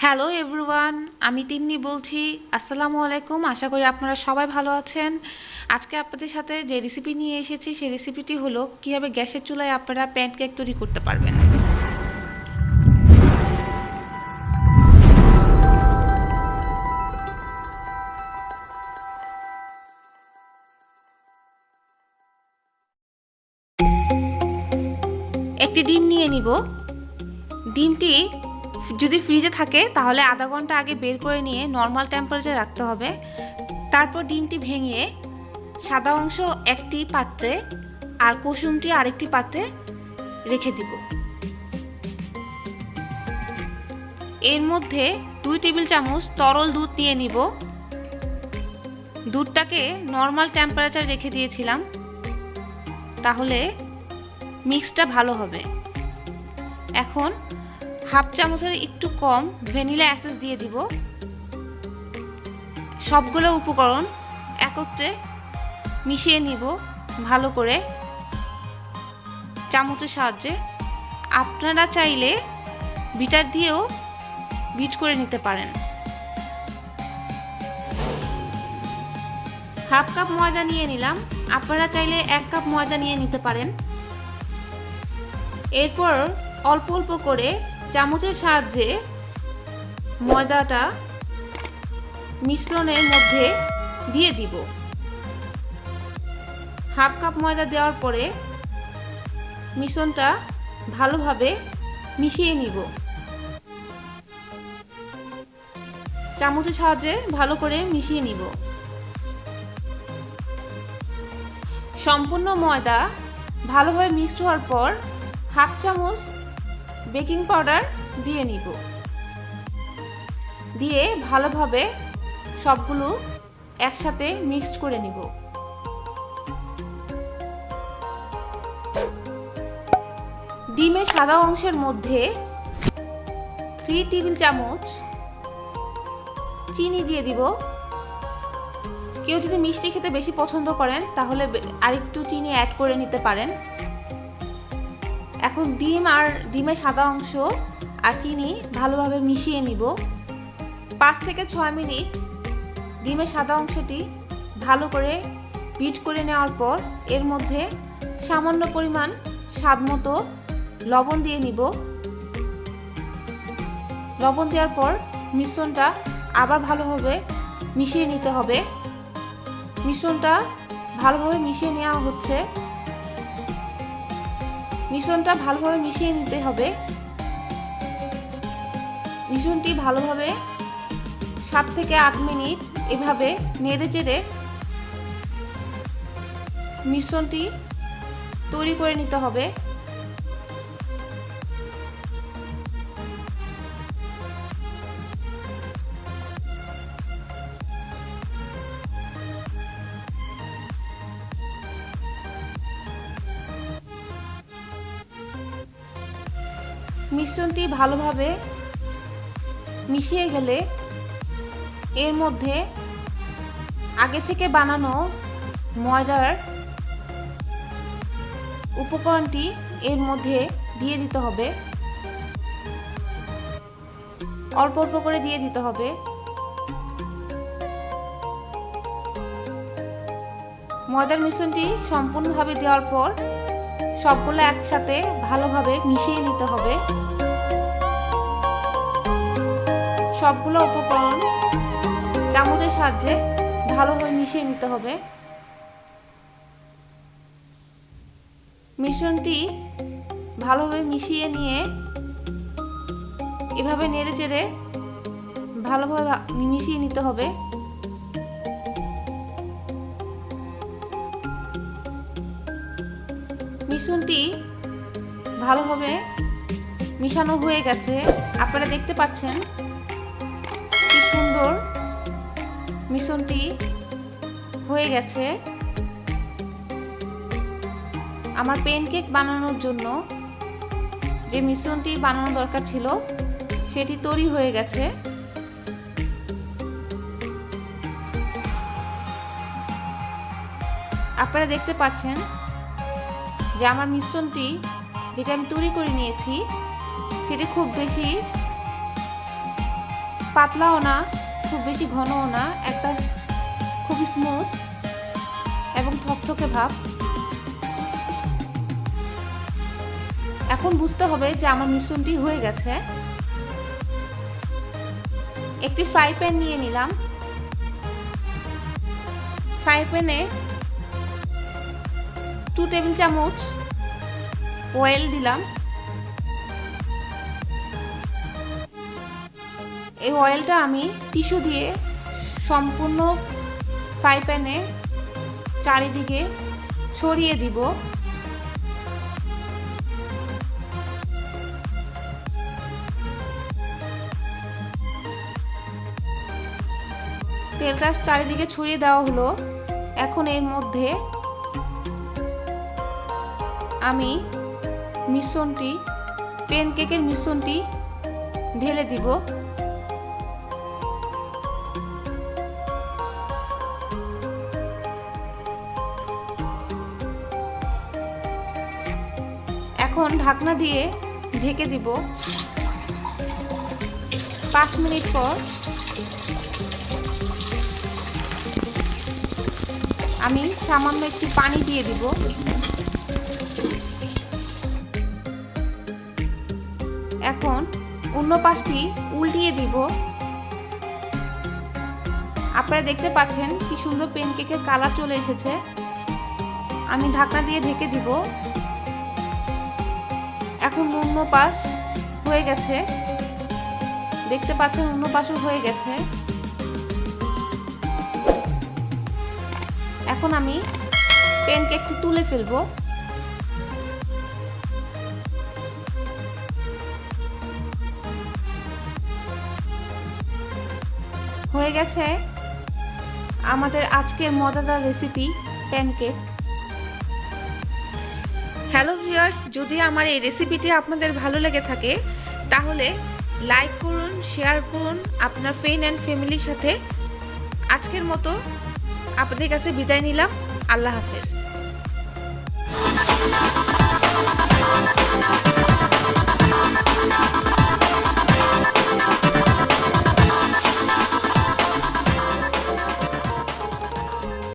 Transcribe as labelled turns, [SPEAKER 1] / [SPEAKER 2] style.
[SPEAKER 1] Hello everyone, আমি তিন্নি বলছি। আসসালামু আলাইকুম। আশা করি আপনারা সবাই ভালো আছেন। আজকে আপনাদের সাথে যে রেসিপি নিয়ে এসেছি সেই রেসিপিটি হলো কিভাবে গ্যাসের চুলায় আপনারা প্যানকেক তৈরি করতে পারবেন। একটি ডিম নিয়ে নিব। ডিমটি যদি ফ্রিজে থাকে তাহলে আধা ঘন্টা আগে বের করে নিয়ে নর্মাল টেম্পারেচারে রাখতে হবে। তারপর ডিমটি ভেঙে সাদা অংশ একটি পাত্রে আর কুসুমটি আরেকটি পাত্রে রেখে দিব। এর মধ্যে 2 টেবিল চামচ তরল দুধ নিয়ে নিব। দুধটাকে নর্মাল টেম্পারেচারে রেখে দিয়েছিলাম, তাহলে মিক্সটা ভালো হবে। এখন হাফ চামচের একটু কম ভ্যানিলা এসেন্স দিয়ে দিব। সবগুলো উপকরণ একত্রে মিশিয়ে নিব ভালো করে চামচের সাহায্যে। আপনারা চাইলে বিটার দিয়েও বিট করে নিতে পারেন। হাফ কাপ ময়দা নিয়ে নিলাম, আপনারা চাইলে 1 কাপ ময়দা নিয়ে নিতে পারেন। এরপর অল্প অল্প করে চামচের সাহায্যে ময়দাটা মিশ্রণের মধ্যে দিয়ে দিব। হাফ কাপ ময়দা দেওয়ার পরে মিশ্রণটা ভালোভাবে মিশিয়ে নিব। চামচের সাহায্যে ভালো করে মিশিয়ে নিব। সম্পূর্ণ ময়দা ভালোভাবে মিক্সড হওয়ার পর হাফ চামচ বেকিং পাউডার দিয়ে নিব। দিয়ে ভালোভাবে সবগুলো একসাথে মিক্সড করে নিব। ডিমের সাদা অংশের মধ্যে 3 টেবিল চামচ চিনি দিয়ে দিব। কেউ যদি মিষ্টি খেতে বেশি পছন্দ করেন তাহলে আরেকটু চিনি অ্যাড করে নিতে পারেন। এখন ডিম আর ডিমের সাদা অংশ আর চিনি ভালোভাবে মিশিয়ে নিব। 5 থেকে 6 মিনিট ডিমের সাদা অংশটি ভালো করে বিট করে নেওয়ার পর এর মধ্যে সামান্য পরিমাণ স্বাদমতো লবণ দিয়ে নিব। লবণ দেওয়ার পর মিশ্রণটা আবার ভালোভাবে মিশিয়ে নিতে হবে। মিশ্রণটা ভালোভাবে মিশিয়ে নেওয়া হচ্ছে। মিশ্রণটা ভালোভাবে মিশিয়ে নিতে হবে। মিশ্রণটি ভালোভাবে 7 থেকে 8 মিনিট এভাবে নেড়েচেড়ে মিশ্রণটি তৈরি করে নিতে হবে। মিশ্রণটি ভালোভাবে মিশিয়ে গেলে এর মধ্যে আগে থেকে বানানো ময়দার উপকরণটি এর মধ্যে দিয়ে দিতে হবে। অল্প অল্প করে দিয়ে দিতে হবে। ময়দার মিশ্রণটি সম্পূর্ণভাবে দেওয়ার পর সবগুলো একসাথে ভালোভাবে মিশিয়ে নিতে হবে। সবগুলো উপকরণ চামচের সাহায্যে ভালোভাবে মিশিয়ে নিতে হবে। মিশ্রণটি ভালোভাবে মিশিয়ে নিয়ে এভাবে নেড়েচেড়ে ভালোভাবে মিশিয়ে নিতে হবে। মিশ্রণটি ভালোভাবে মিশানো হয়ে গেছে। আপনারা দেখতে পাচ্ছেন কি সুন্দর মিশ্রণটি হয়ে গেছে। আমার প্যানকেক বানানোর জন্য যে মিশ্রণটি বানানো দরকার ছিল সেটি তৈরি হয়ে গেছে। আপনারা দেখতে পাচ্ছেন যে আমার মিশ্রণটি যেটা আমি তৈরি করে নিয়েছি সেটি খুব বেশি পাতলাও না খুব বেশি ঘনও না, একটা খুবই স্মুথ এবং থকথকে ভাব। এখন বুঝতে হবে যে আমার মিশ্রণটি হয়ে গেছে। একটি ফ্রাই প্যান নিয়ে নিলাম। ফ্রাই প্যানে 2 টেবিল চামচ অয়েল দিলাম। এই অয়েলটা আমি টিস্যু দিয়ে সম্পূর্ণ ফ্রাই প্যানে চারিদিকে ছড়িয়ে দিব। তেলটা চারিদিকে ছড়িয়ে দেওয়া হলো। এখন এর মধ্যে আমি মিশ্রণটি, প্যানকেকের মিশ্রণটি ঢেলে দিব। এখন ঢাকনা দিয়ে ঢেকে দিব। 5 মিনিট পর আমি সামান্য একটু পানি দিয়ে দিব। এখন অন্য পাশটি উল্টিয়ে দিব। আপনারা দেখতে পাচ্ছেন কি সুন্দর প্যানকেকের কালার চলে এসেছে। আমি ঢাকনা দিয়ে ঢেকে দিব। এখন অন্য পাশ হয়ে গেছে, দেখতে পাচ্ছেন অন্য পাশও হয়ে গেছে। এখন আমি প্যানকেকটি তুলে ফেলবো। হয়ে গেছে আমাদের আজকের মজাদার রেসিপি প্যানকেক। হ্যালো ভিউয়ার্স, যদি আমার এই রেসিপিটি আপনাদের ভালো লেগে থাকে তাহলে লাইক করুন, শেয়ার করুন আপনার ফ্রেন্ড এন্ড ফ্যামিলির সাথে। আজকের মতো আপনাদের কাছে বিদায় নিলাম। আল্লাহ হাফেজ।